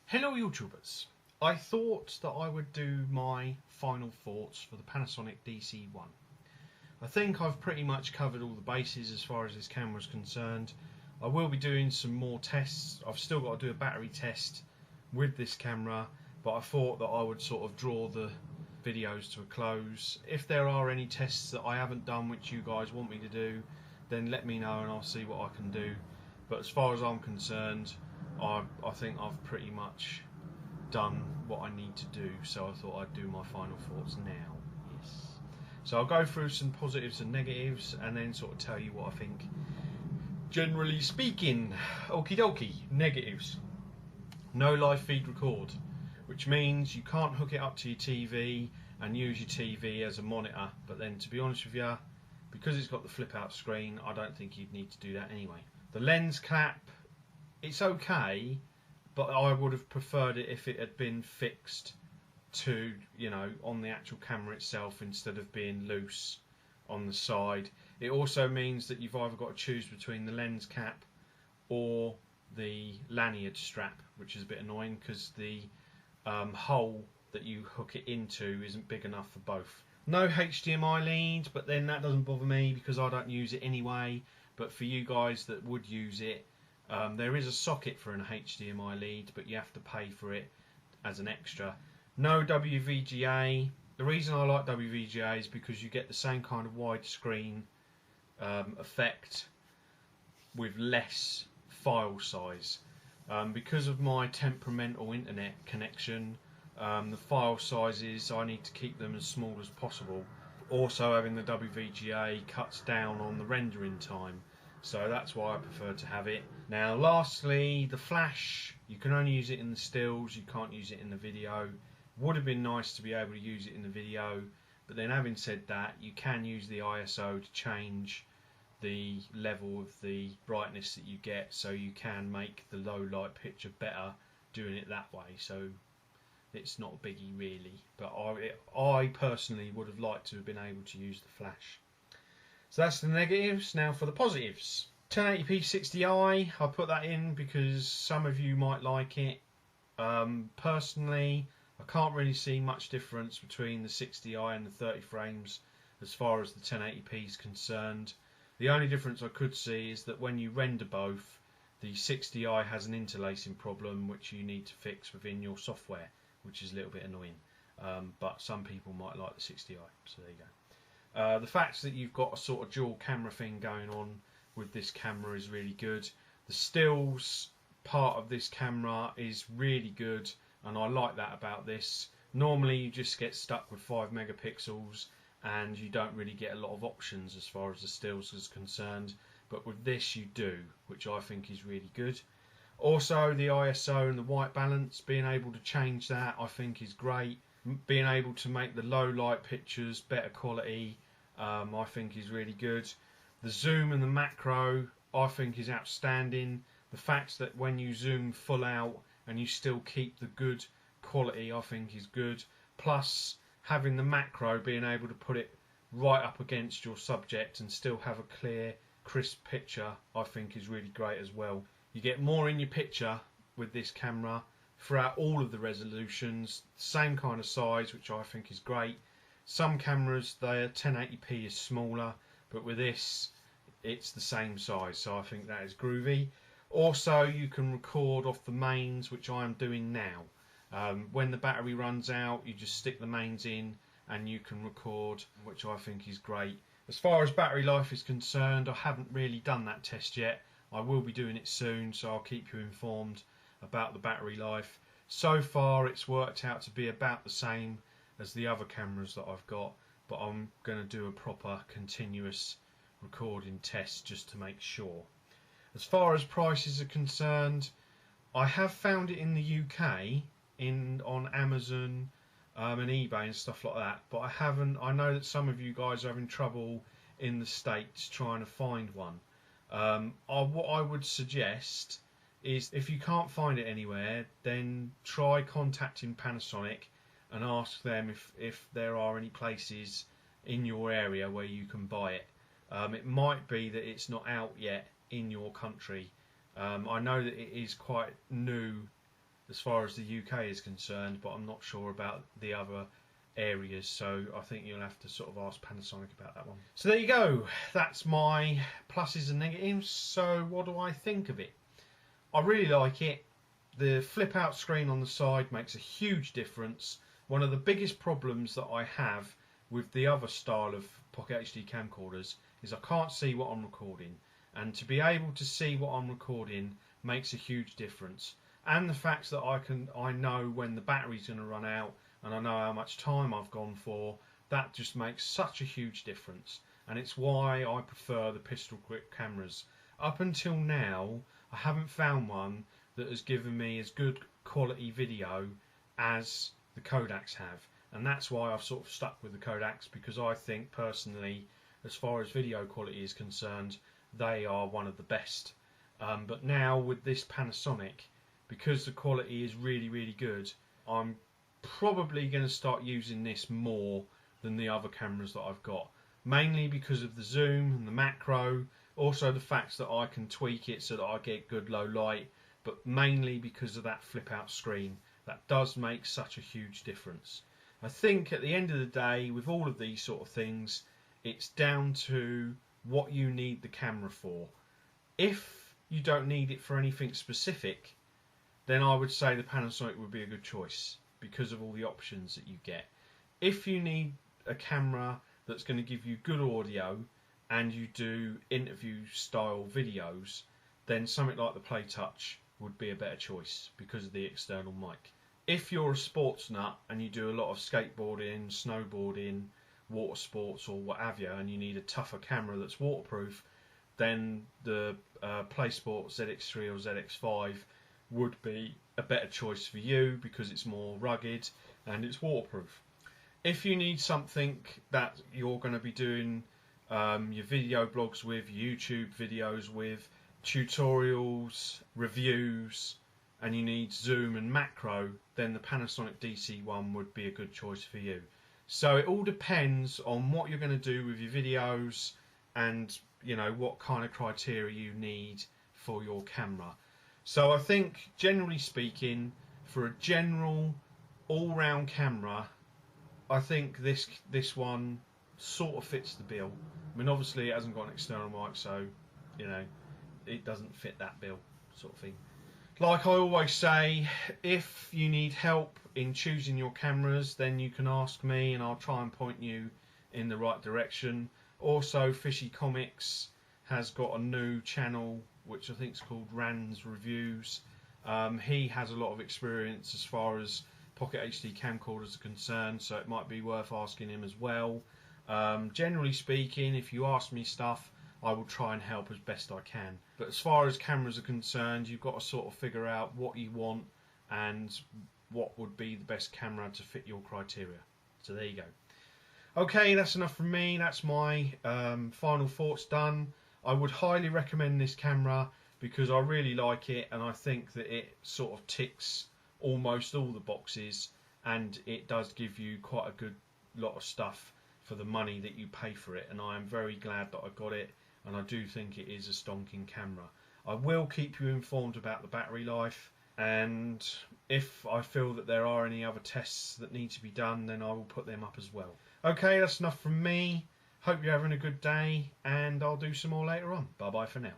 Hello YouTubers! I thought that I would do my final thoughts for the Panasonic DC1. I think I've pretty much covered all the bases as far as this camera is concerned. I will be doing some more tests. I've still got to do a battery test with this camera, but I thought that I would sort of draw the videos to a close. If there are any tests that I haven't done which you guys want me to do, then let me know and I'll see what I can do. But as far as I'm concerned, I think I've pretty much done what I need to do, so I thought I'd do my final thoughts now. Yes. So I'll go through some positives and negatives and then sort of tell you what I think. Generally speaking, okie dokie, negatives. No live feed record, which means you can't hook it up to your TV and use your TV as a monitor, but then to be honest with you, because it's got the flip out screen, I don't think you'd need to do that anyway. The lens cap, it's okay, but I would have preferred it if it had been fixed to, you know, on the actual camera itself instead of being loose on the side. It also means that you've either got to choose between the lens cap or the lanyard strap, which is a bit annoying because the hole that you hook it into isn't big enough for both. No HDMI lead, but then that doesn't bother me because I don't use it anyway. But for you guys that would use it, there is a socket for an HDMI lead, but you have to pay for it as an extra. No WVGA. The reason I like WVGA is because you get the same kind of widescreen effect with less file size. Because of my temperamental internet connection, the file sizes, I need to keep them as small as possible. Also, having the WVGA cuts down on the rendering time, so that's why I prefer to have it. Now lastly, the flash, you can only use it in the stills, you can't use it in the video. Would have been nice to be able to use it in the video, but then having said that, you can use the ISO to change the level of the brightness that you get, so you can make the low light picture better doing it that way. So it's not a biggie really, but I personally would have liked to have been able to use the flash. So that's the negatives. Now for the positives. 1080p 60i, I put that in because some of you might like it. Personally, I can't really see much difference between the 60i and the 30 frames as far as the 1080p is concerned. The only difference I could see is that when you render both, the 60i has an interlacing problem which you need to fix within your software, which is a little bit annoying. But some people might like the 60i, so there you go. The fact that you've got a sort of dual camera thing going on with this camera is really good. The stills part of this camera is really good, and I like that about this. Normally you just get stuck with 5 megapixels and you don't really get a lot of options as far as the stills is concerned, but with this you do, which I think is really good. Also the ISO and the white balance, being able to change that I think is great. Being able to make the low light pictures better quality, I think is really good. The zoom and the macro I think is outstanding. The fact that when you zoom full out and you still keep the good quality I think is good. Plus having the macro, being able to put it right up against your subject and still have a clear, crisp picture I think is really great as well. You get more in your picture with this camera throughout all of the resolutions, same kind of size, which I think is great. Some cameras, their 1080p is smaller, but with this it's the same size, so I think that is groovy. Also you can record off the mains, which I am doing now. When the battery runs out, you just stick the mains in and you can record, which I think is great. As far as battery life is concerned, I haven't really done that test yet. I will be doing it soon, so I'll keep you informed about the battery life. So far it's worked out to be about the same as the other cameras that I've got, but I'm going to do a proper continuous recording test just to make sure. As far as prices are concerned, I have found it in the UK on Amazon and eBay and stuff like that, but I know that some of you guys are having trouble in the States trying to find one. What I would suggest is, if you can't find it anywhere, then try contacting Panasonic and ask them if there are any places in your area where you can buy it. It might be that it's not out yet in your country. I know that it is quite new as far as the UK is concerned, but I'm not sure about the other areas, so I think you'll have to sort of ask Panasonic about that one. So there you go, that's my pluses and negatives. So what do I think of it? I really like it. The flip out screen on the side makes a huge difference. One of the biggest problems that I have with the other style of Pocket HD camcorders is I can't see what I'm recording, and to be able to see what I'm recording makes a huge difference. And the fact that I know when the battery's going to run out, and I know how much time I've gone for, that just makes such a huge difference. And it's why I prefer the pistol grip cameras. Up until now, I haven't found one that has given me as good quality video as the Kodaks have. And that's why I've sort of stuck with the Kodaks, because I think personally, as far as video quality is concerned, they are one of the best. But now with this Panasonic, because the quality is really, really good, I'm probably going to start using this more than the other cameras that I've got. Mainly because of the zoom and the macro, also the fact that I can tweak it so that I get good low light, but mainly because of that flip out screen. That does make such a huge difference. I think at the end of the day, with all of these sort of things, it's down to what you need the camera for. If you don't need it for anything specific, then I would say the Panasonic would be a good choice because of all the options that you get. If you need a camera that's going to give you good audio and you do interview style videos, then something like the PlayTouch would be a better choice because of the external mic. If you're a sports nut and you do a lot of skateboarding, snowboarding, water sports or what have you, and you need a tougher camera that's waterproof, then the PlaySport ZX3 or ZX5 would be a better choice for you because it's more rugged and it's waterproof. If you need something that you're going to be doing your video blogs with, YouTube videos with, tutorials, reviews, and you need zoom and macro, then the Panasonic DC1 would be a good choice for you. So it all depends on what you're going to do with your videos and what kind of criteria you need for your camera. So I think, generally speaking, for a general all-round camera, I think this one sort of fits the bill. I mean, obviously it hasn't got an external mic, so it doesn't fit that bill, sort of thing. Like I always say, if you need help in choosing your cameras, then you can ask me and I'll try and point you in the right direction. Also, Fishy Comics has got a new channel which I think is called Rand's Reviews. He has a lot of experience as far as Pocket HD camcorders are concerned, so it might be worth asking him as well. Generally speaking, if you ask me stuff, I will try and help as best I can. But as far as cameras are concerned, you've got to sort of figure out what you want and what would be the best camera to fit your criteria. So there you go. Okay, that's enough from me. That's my final thoughts done. I would highly recommend this camera because I really like it and I think that it sort of ticks almost all the boxes, and it does give you quite a good lot of stuff for the money that you pay for it, and I am very glad that I got it, and I do think it is a stonking camera. I will keep you informed about the battery life, and if I feel that there are any other tests that need to be done, then I will put them up as well. Okay, that's enough from me. Hope you're having a good day, and I'll do some more later on. Bye bye for now.